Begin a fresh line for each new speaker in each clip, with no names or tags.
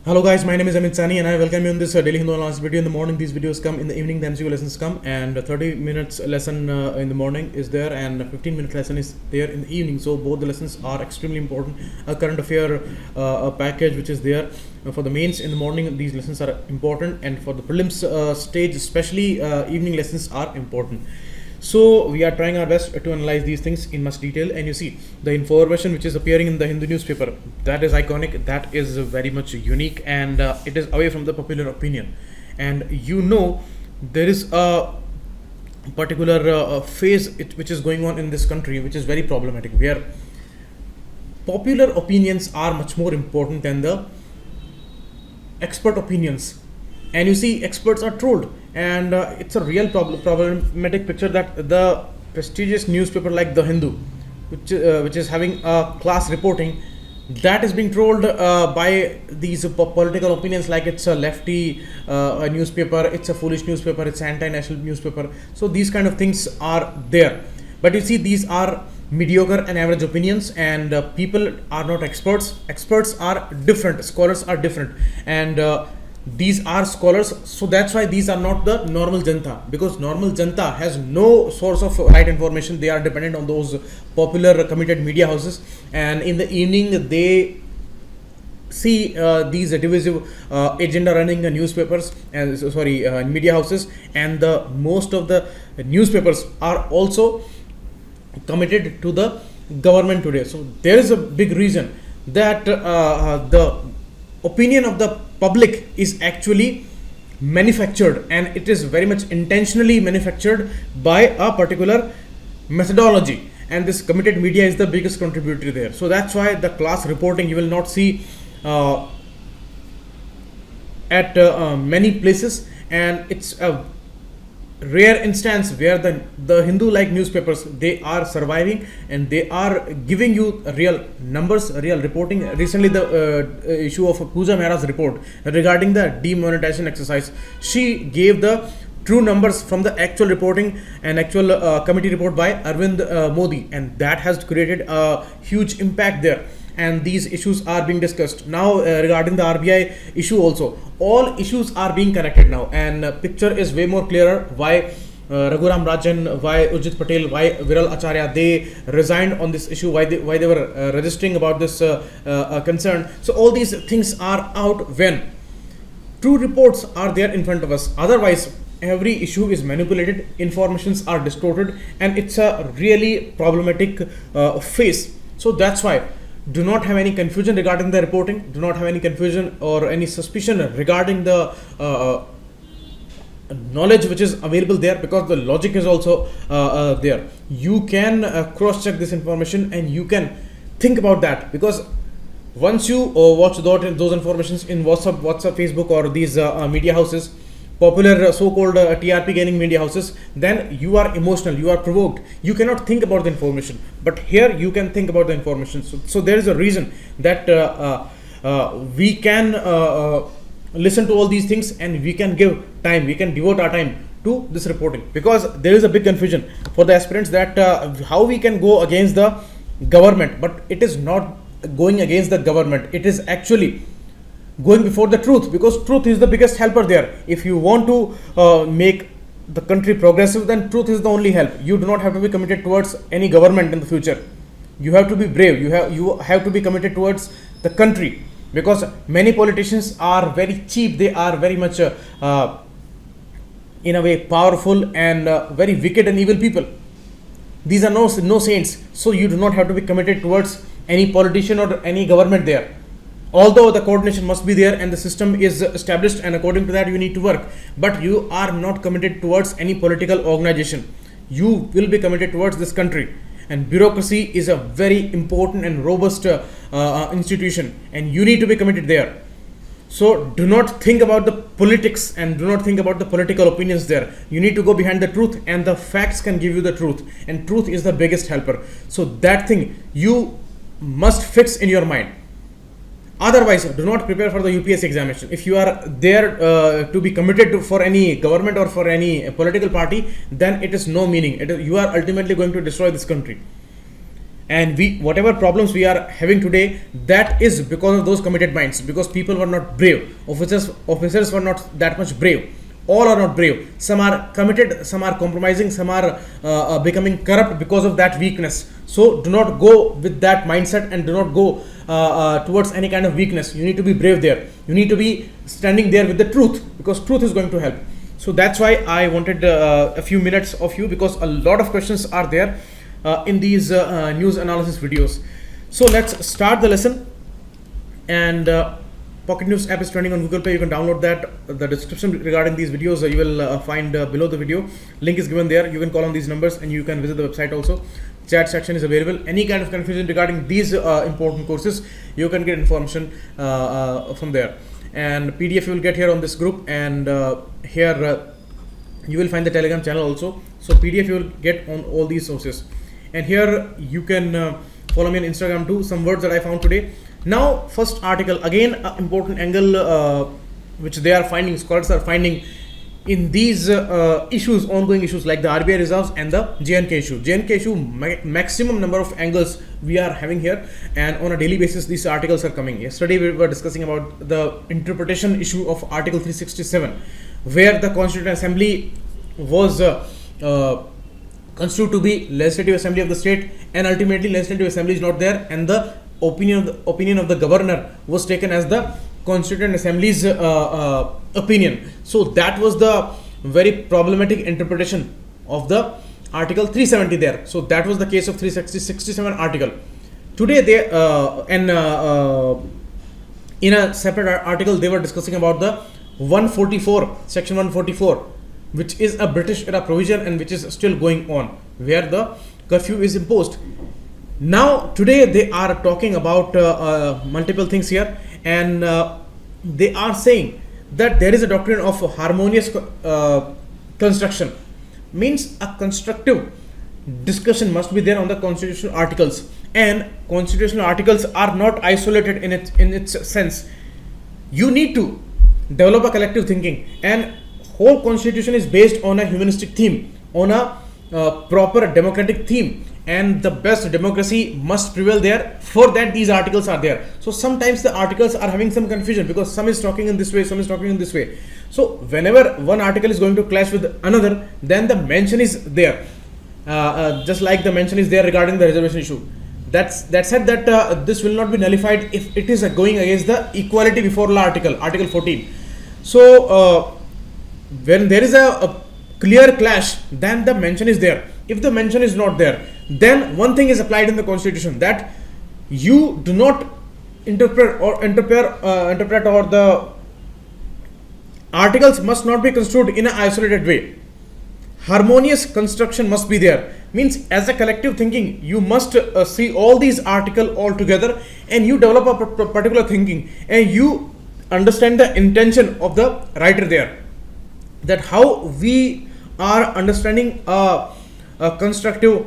Hello guys, my name is Amit Sani and I welcome you in this daily Hindu analysis video. In the morning these videos come, in the evening the MCQ lessons come, and 30 minutes lesson in the morning is there and 15 minute lesson is there in the evening. So both the lessons are extremely important. A current affair package which is there for the mains in the morning, these lessons are important, and for the prelims stage especially evening lessons are important. So we are trying our best to analyze these things in much detail, and you see the information which is appearing in the Hindu newspaper, that is iconic, that is very much unique, and it is away from the popular opinion. And you know there is a particular phase which is going on in this country which is very problematic, where popular opinions are much more important than the expert opinions. And you see experts are trolled, and it's a real problematic picture that the prestigious newspaper like the Hindu, which is having a class reporting, that is being trolled by these political opinions like it's a lefty newspaper, it's a foolish newspaper, it's an anti-national newspaper. So these kind of things are there, but you see these are mediocre and average opinions, and people are not experts. Experts are different, scholars are different, and these are scholars. So that's why these are not the normal janta, because normal janta has no source of right information. They are dependent on those popular committed media houses, and in the evening they see these divisive agenda running newspapers and media houses, and the most of the newspapers are also committed to the government today. So there is a big reason that the opinion of the public is actually manufactured, and it is very much intentionally manufactured by a particular methodology, and this committed media is the biggest contributor there. So that's why the class reporting you will not see at many places, and it's a rare instance where the Hindu like newspapers, they are surviving and they are giving you real numbers, real reporting. Recently the issue of Pooja Mehra's report regarding the demonetization exercise, she gave the true numbers from the actual reporting and actual committee report by Arvind Modi, and that has created a huge impact there. And these issues are being discussed now regarding the RBI issue also. All issues are being connected now, and picture is way more clearer why Raghuram Rajan, why Ujit Patel, why Viral Acharya, they resigned on this issue, why they were registering about this concern. So all these things are out when true reports are there in front of us. Otherwise every issue is manipulated, informations are distorted, and it's a really problematic phase. So that's why do not have any confusion regarding the reporting, do not have any confusion or any suspicion regarding the knowledge which is available there, because the logic is also there. You can cross check this information and you can think about that, because once you watch those informations in WhatsApp, Facebook, or these media houses, popular so-called TRP gaining media houses, then you are emotional, you are provoked, you cannot think about the information. But here you can think about the information. So there is a reason that we can listen to all these things, and we can give time, we can devote our time to this reporting, because there is a big confusion for the aspirants that how we can go against the government. But it is not going against the government, it is actually going before the truth, because truth is the biggest helper there. If you want to make the country progressive, then truth is the only help. You do not have to be committed towards any government in the future. You have to be brave, you have to be committed towards the country, because many politicians are very cheap, they are very much in a way powerful and very wicked and evil people. These are no saints. So you do not have to be committed towards any politician or any government there. Although the coordination must be there and the system is established, and according to that you need to work, but you are not committed towards any political organization. You will be committed towards this country, and bureaucracy is a very important and robust institution, and you need to be committed there. So do not think about the politics and do not think about the political opinions there. You need to go behind the truth, and the facts can give you the truth, and truth is the biggest helper. So that thing you must fix in your mind. Otherwise, do not prepare for the UPSC examination. If you are there to be committed for any government or for any political party, then it is no meaning. You are ultimately going to destroy this country. and whatever problems we are having today, that is because of those committed minds, because people were not brave. Officers were not that much brave. All are not brave. Some are committed, some are compromising, some are becoming corrupt because of that weakness. So do not go with that mindset, and do not go towards any kind of weakness. You need to be brave there. You need to be standing there with the truth, because truth is going to help. So that's why I wanted a few minutes of you, because a lot of questions are there in these news analysis videos. So let's start the lesson. And Pocketknives app is trending on Google Play. You can download that. The description regarding these videos you will find below the video. Link is given there. You can call on these numbers, and you can visit the website also. Chat section is available. Any kind of confusion regarding these important courses, you can get information from there. And PDF you will get here on this group, and here you will find the Telegram channel also. So PDF you will get on all these sources. And here you can follow me on Instagram too. Some words that I found today. Now, first article, again important angle which they are finding, scholars are finding in these issues, ongoing issues like the RBI reserves and the JNK issue. JNK issue, maximum number of angles we are having here, and on a daily basis these articles are coming. Yesterday we were discussing about the interpretation issue of Article 367, where the Constituent Assembly was constituted to be legislative assembly of the state, and ultimately legislative assembly is not there, and the opinion of the governor was taken as the Constituent Assembly's opinion. So that was the very problematic interpretation of the Article 370 there. So that was the case of 367 article. Today they in a separate article they were discussing about the 144, section 144, which is a British era provision and which is still going on, where the curfew is imposed. Now today they are talking about multiple things here, and they are saying that there is a doctrine of harmonious construction. Means a constructive discussion must be there on the constitutional articles, and constitutional articles are not isolated in its sense. You need to develop a collective thinking, and whole constitution is based on a humanistic theme, on a proper democratic theme, and the best democracy must prevail there. For that these articles are there. So sometimes the articles are having some confusion, because some is talking in this way, some is talking in this way. So whenever one article is going to clash with another, then the mention is there, just like the mention is there regarding the reservation issue. That said that this will not be nullified if it is going against the equality before law article 14. So when there is a clear clash, then the mention is there. If the mention is not there, then one thing is applied in the constitution, that you do not interpret or the articles must not be construed in an isolated way. Harmonious construction must be there. Means as a collective thinking, you must see all these articles all together, and you develop a particular thinking, and you understand the intention of the writer there, that how we are understanding a constructive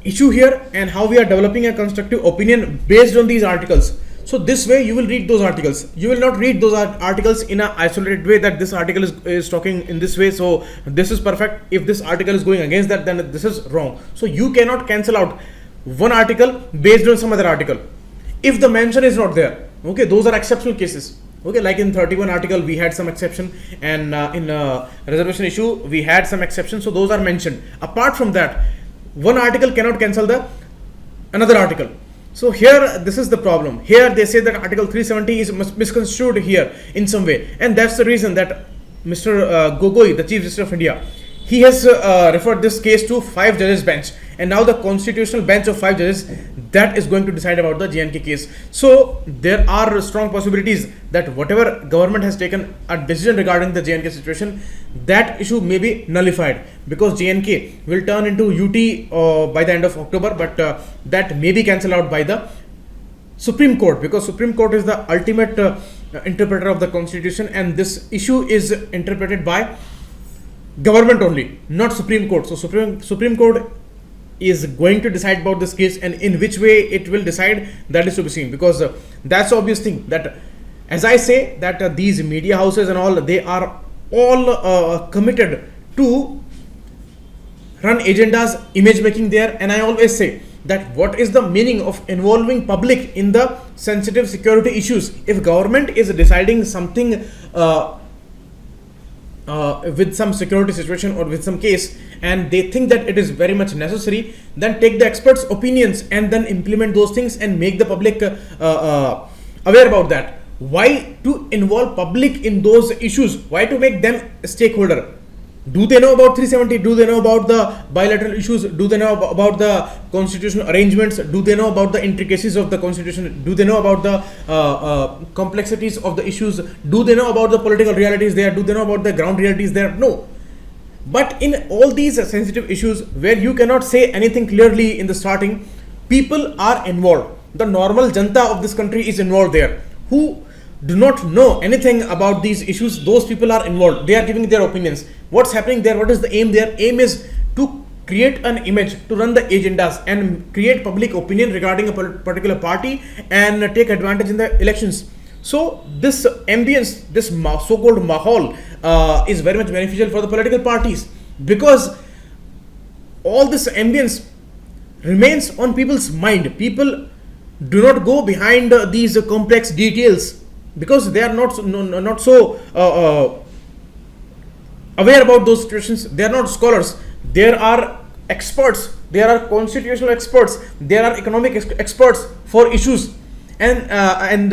issue here, and how we are developing a constructive opinion based on these articles. So this way you will read those articles. You will not read those articles in an isolated way, that this article is talking in this way, so this is perfect. If this article is going against that, then this is wrong. So you cannot cancel out one article based on some other article if the mention is not there. Okay, those are exceptional cases. Okay, like in 31 article we had some exception, and in reservation issue we had some exception. So those are mentioned. Apart from that, one article cannot cancel the another article. So here this is the problem. Here they say that Article 370 is misconstrued here in some way, and that's the reason that Mr. Gogoi, the Chief Justice of India, he has referred this case to 5 judges bench, and now the constitutional bench of 5 judges that is going to decide about the JNK case. So there are strong possibilities that whatever government has taken a decision regarding the JNK situation, that issue may be nullified, because JNK will turn into UT by the end of October, but that may be cancelled out by the Supreme Court, because Supreme Court is the ultimate interpreter of the constitution, and this issue is interpreted by government only, not Supreme Court. So Supreme Court is going to decide about this case, and in which way it will decide, that is to be seen, because that's the obvious thing, that as I say that these media houses and all, they are all committed to run agendas, image making there. And I always say that what is the meaning of involving public in the sensitive security issues. If government is deciding something with some security situation or with some case, and they think that it is very much necessary, then take the experts' opinions and then implement those things and make the public aware about that. Why to involve public in those issues? Why to make them a stakeholder? Do they know about 370? Do they know about the bilateral issues? Do they know about the constitutional arrangements? Do they know about the intricacies of the constitution? Do they know about the complexities of the issues? Do they know about the political realities there? Do they know about the ground realities there? No. But in all these sensitive issues where you cannot say anything clearly in the starting, people are involved. The normal janta of this country is involved there, who do not know anything about these issues. Those people are involved. They are giving their opinions. What's happening there? What is the aim there? Aim is to create an image, to run the agendas and create public opinion regarding a particular party and take advantage in the elections. So this ambience, this so-called mahal is very much beneficial for the political parties, because all this ambience remains on people's mind. People do not go behind these complex details because they are not so aware about those situations. They are not scholars. There are experts. There are constitutional experts. There are economic experts for issues, and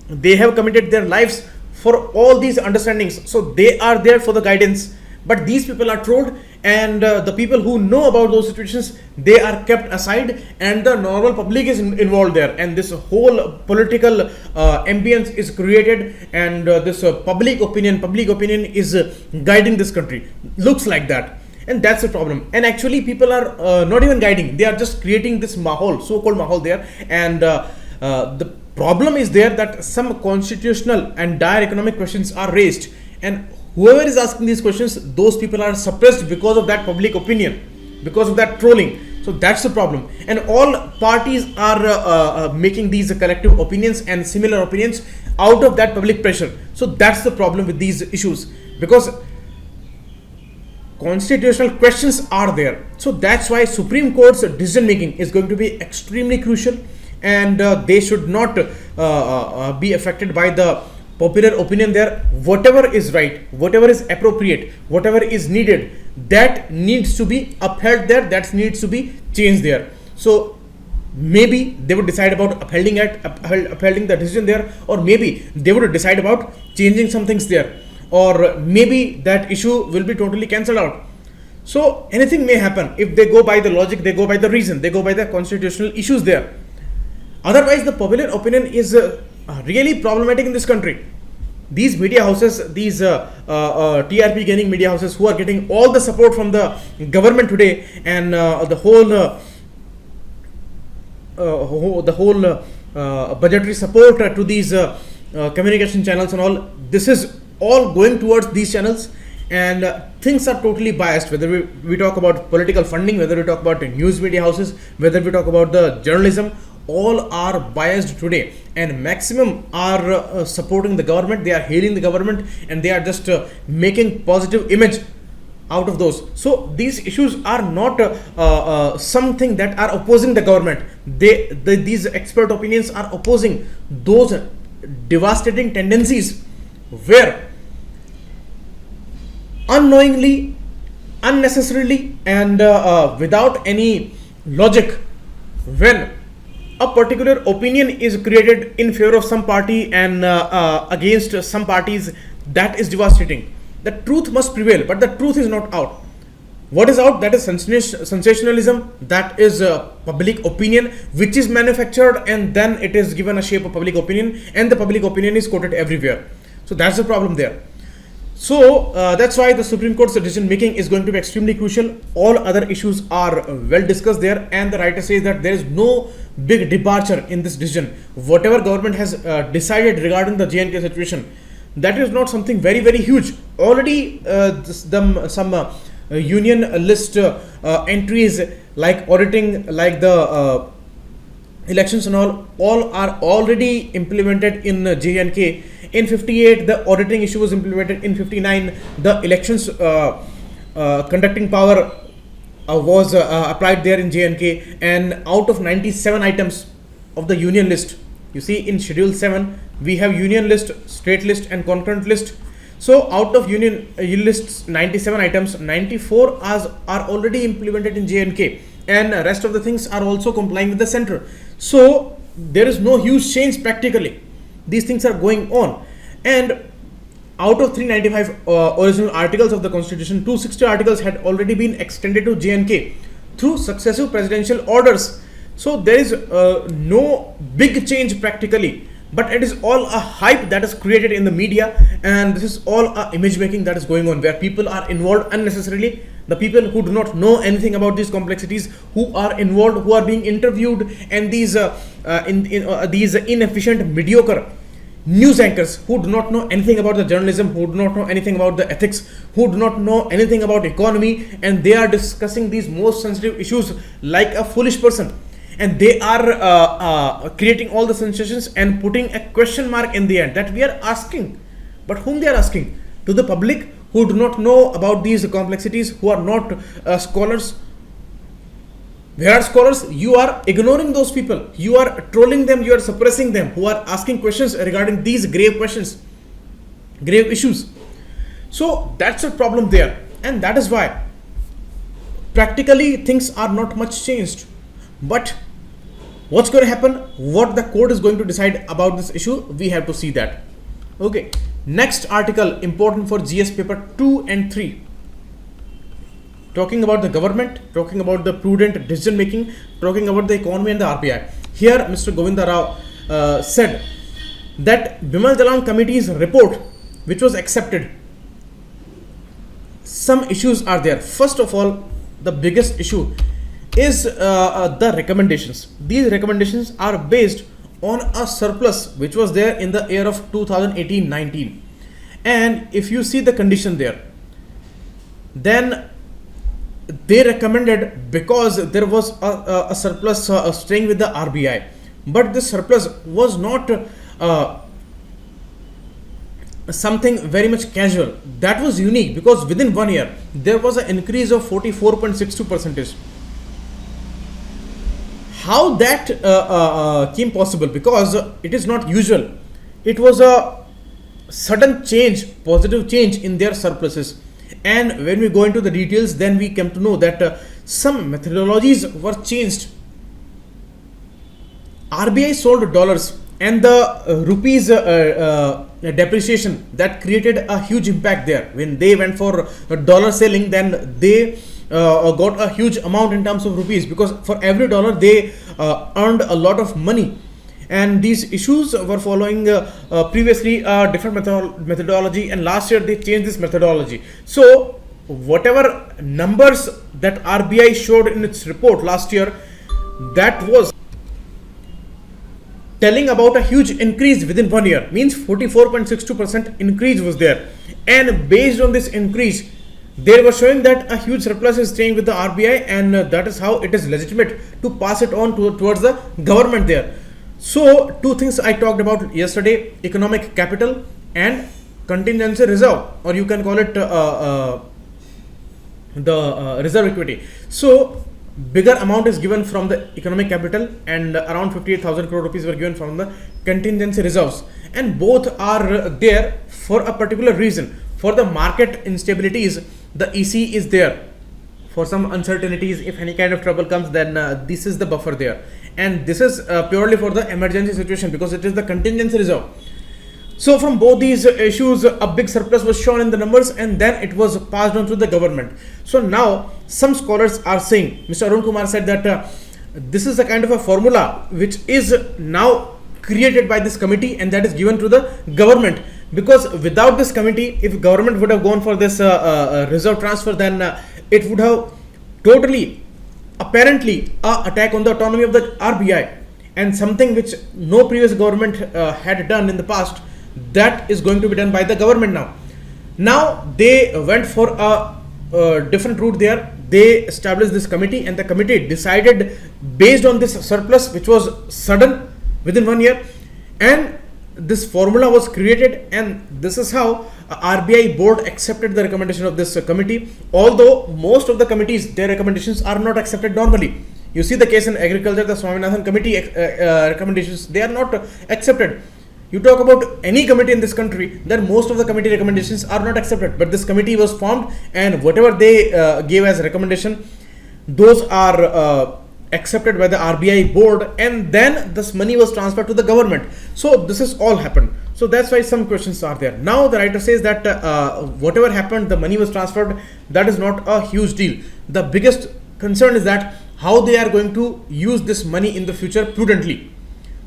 they have committed their lives for all these understandings. So they are there for the guidance. But these people are trolled, and the people who know about those situations, they are kept aside, and the normal public is involved there, and this whole political ambience is created, and this public opinion is guiding this country. Looks like that, and that's the problem. And actually people are not even guiding, they are just creating this mahal, so-called mahal there. And the problem is there that some constitutional and dire economic questions are raised, and whoever is asking these questions, those people are suppressed because of that public opinion, because of that trolling. So that's the problem. And all parties are making these collective opinions and similar opinions out of that public pressure. So that's the problem with these issues, because constitutional questions are there. So that's why Supreme Court's decision making is going to be extremely crucial, and they should not be affected by the popular opinion there. Whatever is right, whatever is appropriate, whatever is needed, that needs to be upheld there, that needs to be changed there. So maybe they would decide about upholding the decision there, or maybe they would decide about changing some things there, or maybe that issue will be totally cancelled out. So anything may happen if they go by the logic, they go by the reason, they go by the constitutional issues there. Otherwise the popular opinion is really problematic in this country. These media houses, these TRP gaining media houses, who are getting all the support from the government today, and the whole budgetary support to these communication channels and all, this is all going towards these channels, and things are totally biased. Whether we talk about political funding, whether we talk about news media houses, whether we talk about the journalism, all are biased today, and maximum are supporting the government. They are hailing the government, and they are just making positive image out of those. So these issues are not something that are opposing the government. These expert opinions are opposing those devastating tendencies where unknowingly, unnecessarily, and without any logic, when a particular opinion is created in favor of some party and against some parties, that is devastating. The truth must prevail, but the truth is not out. What is out? That is sensationalism, that is public opinion, which is manufactured and then it is given a shape of public opinion, and the public opinion is quoted everywhere. So that's the problem there. So that's why the Supreme Court's decision making is going to be extremely crucial. All other issues are well discussed there, and the writer says that there is no big departure in this decision. Whatever government has decided regarding the J&K situation, that is not something very, very huge. Already some union list entries like auditing, like the elections and all are already implemented in J&K. In 58, the auditing issue was implemented. In 59, the elections conducting power was applied there in J&K, and out of 97 items of the union list, you see in schedule 7 we have union list, state list and concurrent list. So out of union lists 97 items, 94 are already implemented in J&K, and rest of the things are also complying with the center. So there is no huge change practically. These things are going on, and out of 395 original articles of the constitution, 260 articles had already been extended to J&K through successive presidential orders. So there is no big change practically, but it is all a hype that is created in the media, and this is all a image making that is going on, where people are involved unnecessarily. The people who do not know anything about these complexities, who are involved, who are being interviewed, and these these inefficient, mediocre news anchors who do not know anything about the journalism, who do not know anything about the ethics, who do not know anything about economy, and they are discussing these most sensitive issues like a foolish person, and they are creating all the sensations and putting a question mark in the end that we are asking. But whom they are asking? To the public who do not know about these complexities, who are not scholars. Where are scholars? You are ignoring those people. You are trolling them. You are suppressing them, who are asking questions regarding these grave questions, grave issues. So that's a problem there, and that is why practically things are not much changed. But what's going to happen, what the court is going to decide about this issue, we have to see that. Okay, next article important for GS paper 2 and 3. Talking about the government, talking about the prudent decision making, talking about the economy and the RBI. Here Mr. Govinda Rao said that Bimal Jalan committee's report, which was accepted, some issues are there. First of all, the biggest issue is the recommendations. These recommendations are based on a surplus which was there in the year of 2018-19, and if you see the condition there, then they recommended, because there was a surplus staying with the RBI, but this surplus was not something very much casual. That was unique, because within 1 year there was an increase of 44.62%. How that came possible? Because it is not usual. It was a sudden change, positive change in their surpluses. And when we go into the details, then we come to know that some methodologies were changed. RBI sold dollars, and the rupees depreciation, that created a huge impact there. When they went for dollar selling, then they got a huge amount in terms of rupees, because for every dollar they earned a lot of money. And these issues were following previously a different methodology, and last year they changed this methodology. So whatever numbers that RBI showed in its report last year, that was telling about a huge increase within 1 year, means 44.62% increase was there. And based on this increase, they were showing that a huge surplus is staying with the RBI, and that is how it is legitimate to pass it on towards the government there. So two things I talked about yesterday: economic capital and contingency reserve, or you can call it the reserve equity. So bigger amount is given from the economic capital, and around 58,000 crore rupees were given from the contingency reserves, and both are there for a particular reason. For the market instabilities, the EC is there. For some uncertainties, if any kind of trouble comes, then this is the buffer there, and this is purely for the emergency situation, because it is the contingency reserve. So from both these issues, a big surplus was shown in the numbers, and then it was passed on to the government. So now some scholars are saying, Mr. Arun Kumar said that this is a kind of a formula which is now created by this committee, and that is given to the government, because without this committee, if government would have gone for this reserve transfer, then it would have totally, apparently, attack on the autonomy of the RBI, and something which no previous government had done in the past, that is going to be done by the government now. Now they went for a different route there. They established this committee, and the committee decided based on this surplus, which was sudden within 1 year, and this formula was created, and this is how RBI board accepted the recommendation of this committee, although most of the committees, their recommendations are not accepted normally. You see the case in agriculture, the Swaminathan committee recommendations, they are not accepted. You talk about any committee in this country, then most of the committee recommendations are not accepted, but this committee was formed, and whatever they gave as recommendation, those are accepted by the RBI board, and then this money was transferred to the government. So this is all happened. So that's why some questions are there. Now the writer says that whatever happened, the money was transferred, that is not a huge deal. The biggest concern is that how they are going to use this money in the future prudently,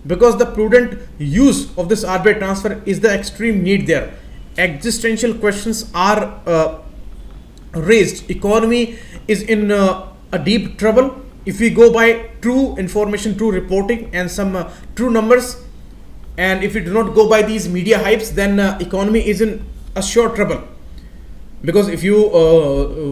because the prudent use of this RBI transfer is the extreme need there. Existential questions are raised. Economy is in a deep trouble. If we go by true information, true reporting, and some true numbers, and if we do not go by these media hypes, then economy is in a sure trouble. Because if you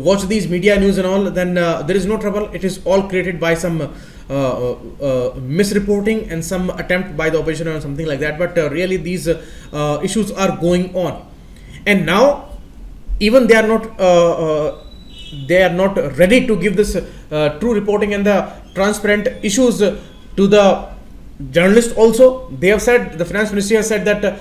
watch these media news and all, then there is no trouble. It is all created by some misreporting and some attempt by the opposition or something like that. But really these issues are going on, and now even they are not ready to give this true reporting and the transparent issues to the journalists also. They have said, the finance ministry has said that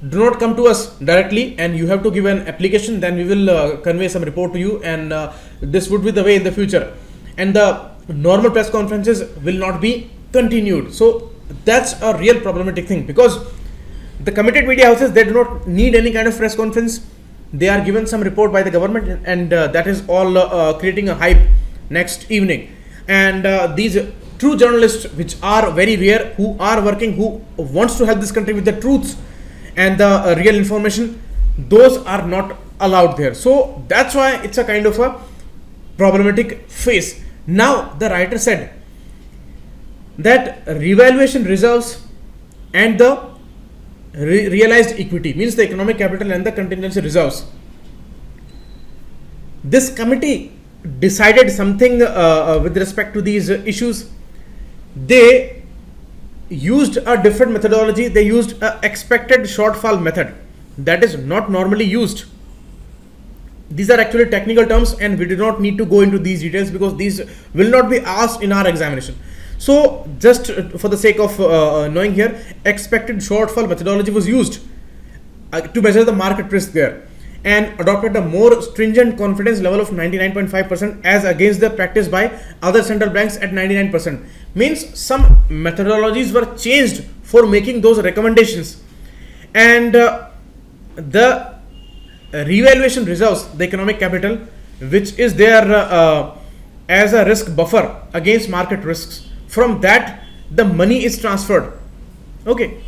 do not come to us directly, and you have to give an application, then we will convey some report to you, and this would be the way in the future, and the normal press conferences will not be continued. So that's a real problematic thing, because the committed media houses, they do not need any kind of press conference. They are given some report by the government, and that is all creating a hype next evening. And these true journalists, which are very rare, who are working, who wants to help this country with the truths and the real information, those are not allowed there. So that's why it's a kind of a problematic phase. Now the writer said that revaluation reserves and the realized equity, means the economic capital and the contingency reserves, this committee decided something with respect to these issues. They used a different methodology. They used a expected shortfall method that is not normally used. These are actually technical terms, and we do not need to go into these details because these will not be asked in our examination. So just for the sake of knowing here, expected shortfall methodology was used to measure the market risk there, and adopted a more stringent confidence level of 99.5% as against the practice by other central banks at 99%. Means some methodologies were changed for making those recommendations, and the revaluation reserves, the economic capital, which is there as a risk buffer against market risks, from that the money is transferred. Okay,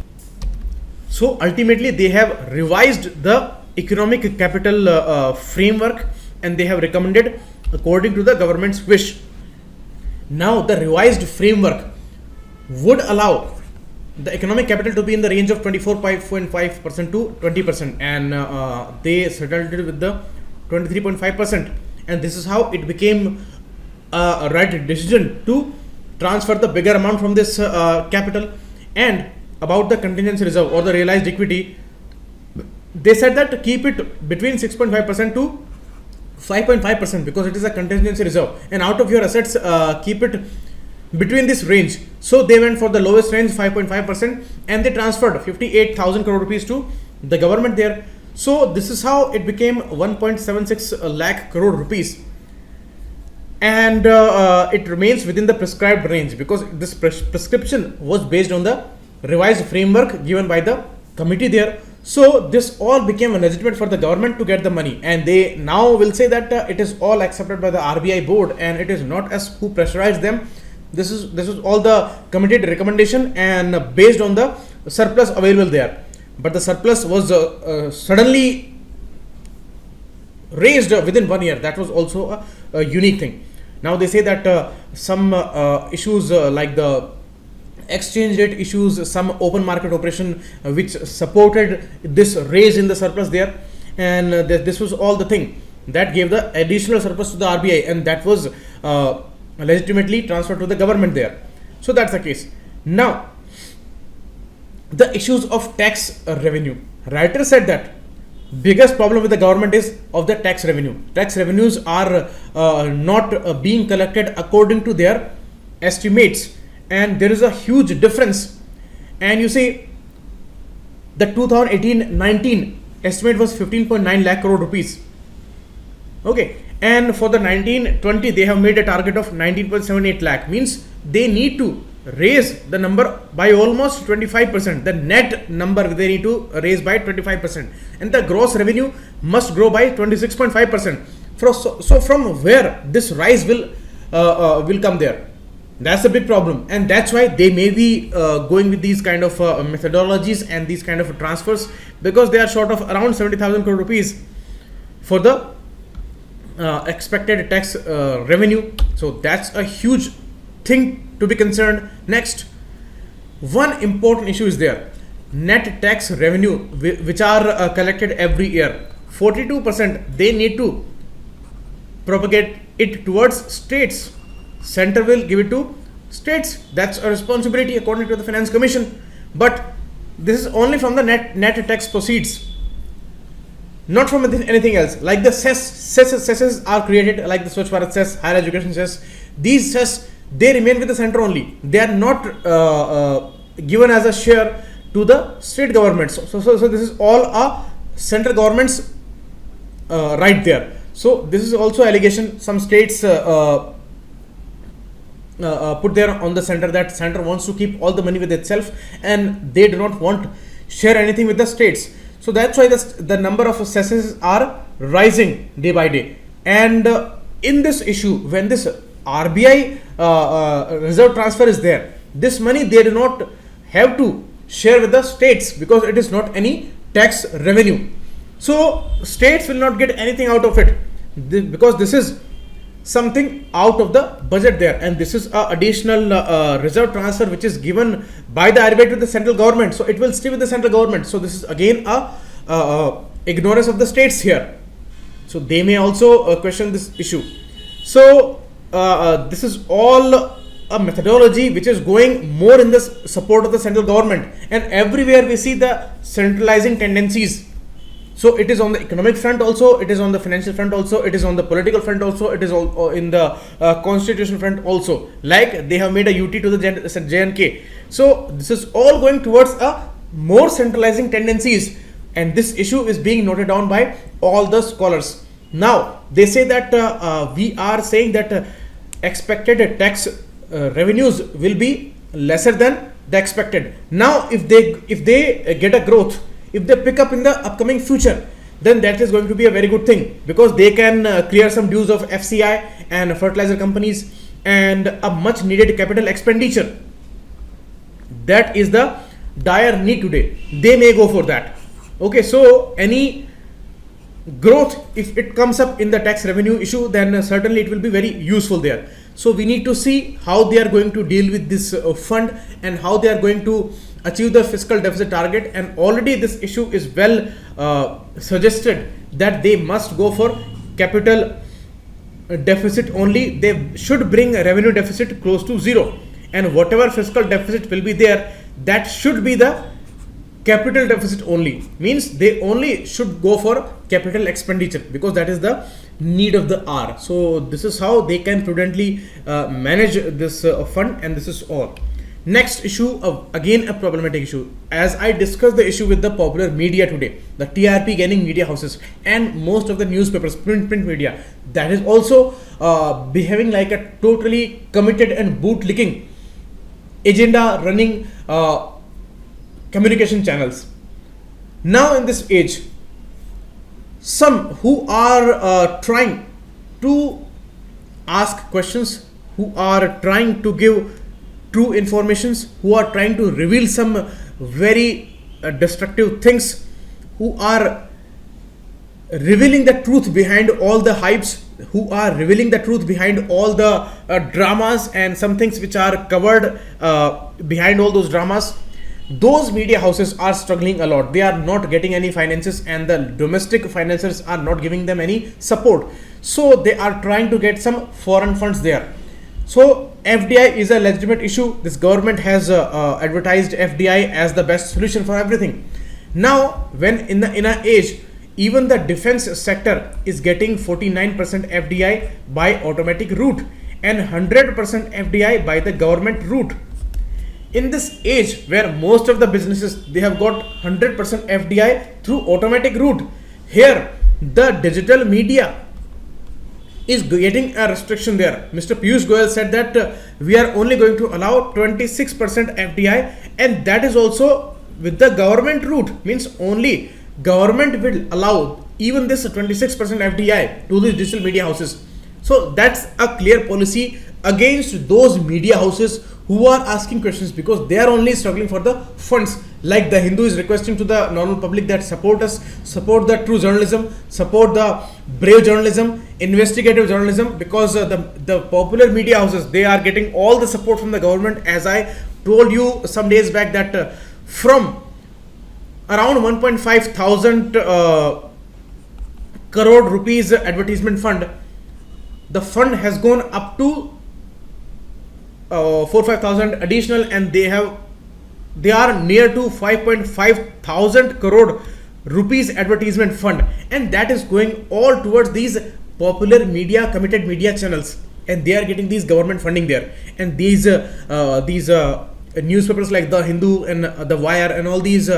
so ultimately they have revised the economic capital framework, and they have recommended according to the government's wish. Now the revised framework would allow the economic capital to be in the range of 24.5% to 20%, and they settled it with the 23.5%, and this is how it became a right decision to transfer the bigger amount from this capital. And about the contingency reserve or the realized equity, they said that to keep it between 6.5% to 5.5%, because it is a contingency reserve, and out of your assets keep it between this range. So they went for the lowest range, 5.5%, and they transferred 58,000 crore rupees to the government there. So this is how it became 1.76 lakh crore rupees, and it remains within the prescribed range, because this prescription was based on the revised framework given by the committee there. So this all became legitimate for the government to get the money, and they now will say that it is all accepted by the RBI board, and it is not us who pressurized them. This is all the committed recommendation, and based on the surplus available there. But the surplus was suddenly raised within 1 year. That was also a unique thing. Now they say that some issues like the exchange rate issues, some open market operation which supported this raise in the surplus there, and this was all the thing that gave the additional surplus to the RBI, and that was legitimately transferred to the government there. So that's the case. Now the issues of tax revenue. Writer said that biggest problem with the government is of the tax revenue. Tax revenues are not being collected according to their estimates, and there is a huge difference. And you see, the 2018-19 estimate was 15.9 lakh crore rupees. Okay, and for the 19-20 they have made a target of 19.78 lakh. Means they need to raise the number by almost 25%. The net number they need to raise by 25%, and the gross revenue must grow by 26.5%. So from where this rise will come there? That's a big problem, and that's why they may be going with these kind of methodologies and these kind of transfers, because they are short of around 70,000 crore rupees for the expected tax revenue. So that's a huge thing to be concerned. Next, one important issue is there: net tax revenue, which are collected every year. 42% they need to propagate it towards states. Center will give it to states. That's a responsibility according to the Finance Commission. But this is only from the net tax proceeds, not from anything else. Like the cesses are created, like the Swachh Bharat cess, higher education cess. These cess, they remain with the center only. They are not given as a share to the state governments. So this is all a central government's right there. So this is also allegation some states put there on the center, that center wants to keep all the money with itself and they do not want share anything with the states. So that's why the number of cesses are rising day by day. And in this issue, when this RBI reserve transfer is there, this money they do not have to share with the states because it is not any tax revenue. So states will not get anything out of it, because this is something out of the budget there, and this is a additional reserve transfer which is given by the RBI to the central government. So it will stay with the central government. So this is again a ignorance of the states here. So they may also question this issue. So this is all a methodology which is going more in the support of the central government, and everywhere we see the centralizing tendencies. So it is on the economic front also, it is on the financial front also, it is on the political front also, it is all in the constitutional front also. Like they have made a UT to the JNK. So this is all going towards a more centralizing tendencies, and this issue is being noted down by all the scholars. Now they say that we are saying that expected tax revenues will be lesser than the expected. Now if they get a growth, if they pick up in the upcoming future, then that is going to be a very good thing, because they can clear some dues of FCI and fertilizer companies and a much needed capital expenditure. That is the dire need today. They may go for that. Okay, so any growth, if it comes up in the tax revenue issue, then certainly it will be very useful there. So we need to see how they are going to deal with this fund and how they are going to achieve the fiscal deficit target. And already this issue is well suggested that they must go for capital deficit only. They should bring a revenue deficit close to zero, and whatever fiscal deficit will be there, that should be the capital deficit only. Means they only should go for capital expenditure, because that is the need of the hour. So this is how they can prudently manage this fund, and this is all. Next issue, again a problematic issue, as I discussed the issue with the popular media today, the TRP gaining media houses and most of the newspapers, print media, that is also behaving like a totally committed and bootlicking agenda running communication channels. Now in this age, some who are trying to ask questions, who are trying to give true informations, who are trying to reveal some very destructive things, who are revealing the truth behind all the hypes, who are revealing the truth behind all the dramas and some things which are covered behind all those dramas. Those media houses are struggling a lot. They are not getting any finances, and the domestic financiers are not giving them any support. So they are trying to get some foreign funds there. So FDI is a legitimate issue. This government has advertised FDI as the best solution for everything. Now, when in an age, even the defense sector is getting 49% FDI by automatic route and 100% FDI by the government route. In this age where most of the businesses, they have got 100% FDI through automatic route, here the digital media is getting a restriction there. Mr. Piyush Goyal said that we are only going to allow 26% FDI, and that is also with the government route, means only government will allow even this 26% FDI to the digital media houses. So that's a clear policy against those media houses who are asking questions, because they are only struggling for the funds. Like the Hindu is requesting to the normal public that support us, support the true journalism, support the brave journalism, investigative journalism, because the popular media houses, they are getting all the support from the government. As I told you some days back that from around 1.5 thousand crore rupees advertisement fund, the fund has gone up to 4-5 thousand additional, and they are near to 5.5 thousand crore rupees advertisement fund, and that is going all towards these popular media, committed media channels, and they are getting these government funding there. And these newspapers like the Hindu and the Wire and all these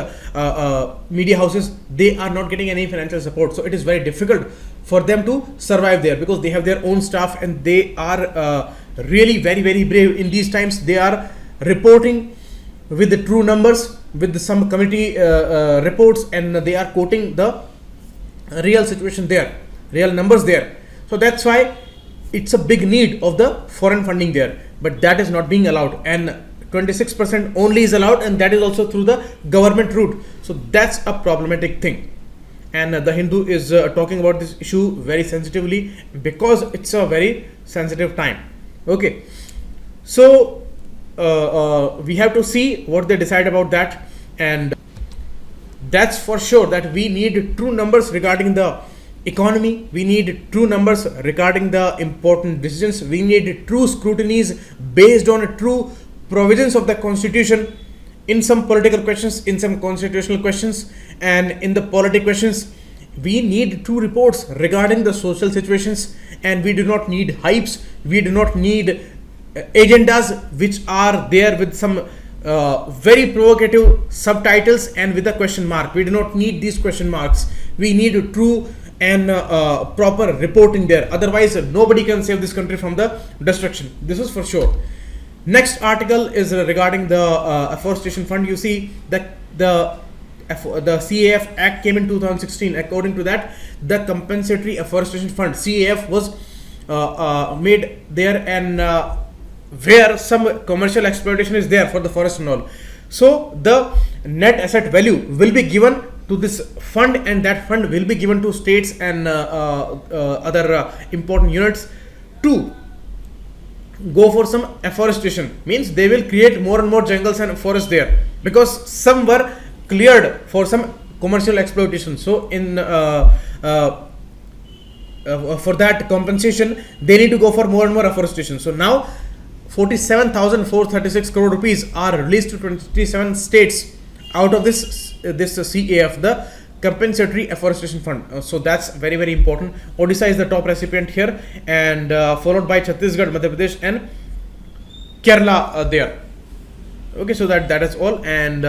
media houses, they are not getting any financial support. So it is very difficult for them to survive there, because they have their own staff, and they are really very, very brave in these times. They are reporting with the true numbers, with some committee reports, and they are quoting the real situation there, real numbers there. So that's why it's a big need of the foreign funding there, but that is not being allowed, and 26% only is allowed, and that is also through the government route. So that's a problematic thing, and the Hindu is talking about this issue very sensitively, because it's a very sensitive time. Okay, so we have to see what they decide about that, and that's for sure that we need true numbers regarding the economy. We need true numbers regarding the important decisions. We need true scrutinies based on true provisions of the constitution in some political questions, in some constitutional questions, and in the political questions. We need true reports regarding the social situations, and we do not need hypes. We do not need agendas which are there with some very provocative subtitles and with a question mark. We do not need these question marks. We need true and proper reporting there. Otherwise, nobody can save this country from the destruction. This is for sure. Next article is regarding the Afforestation fund. You see that the CAF Act came in 2016. According to that, the Compensatory Afforestation Fund (CAF) was made there, and where some commercial exploitation is there for the forest and all. So the net asset value will be given to this fund, and that fund will be given to states and other important units to go for some afforestation. Means they will create more and more jungles and forests there, because some were cleared for some commercial exploitation. So in for that compensation, they need to go for more and more afforestation. So now 47,436 crore rupees are released to 27 states out of this CAF, the Compensatory Afforestation Fund. So that's very, very important. Odisha is the top recipient here, and followed by Chhattisgarh, Madhya Pradesh, and Kerala there. Okay, so that is all, and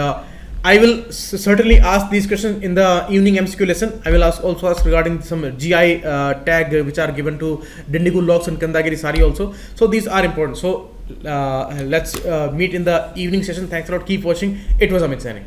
I will certainly ask these questions in the evening MCQ lesson. I will also ask regarding some GI tag which are given to Dindigul locks and Kandagiri sari also. So these are important. So let's meet in the evening session. Thanks a lot. Keep watching. It was Amit Saini.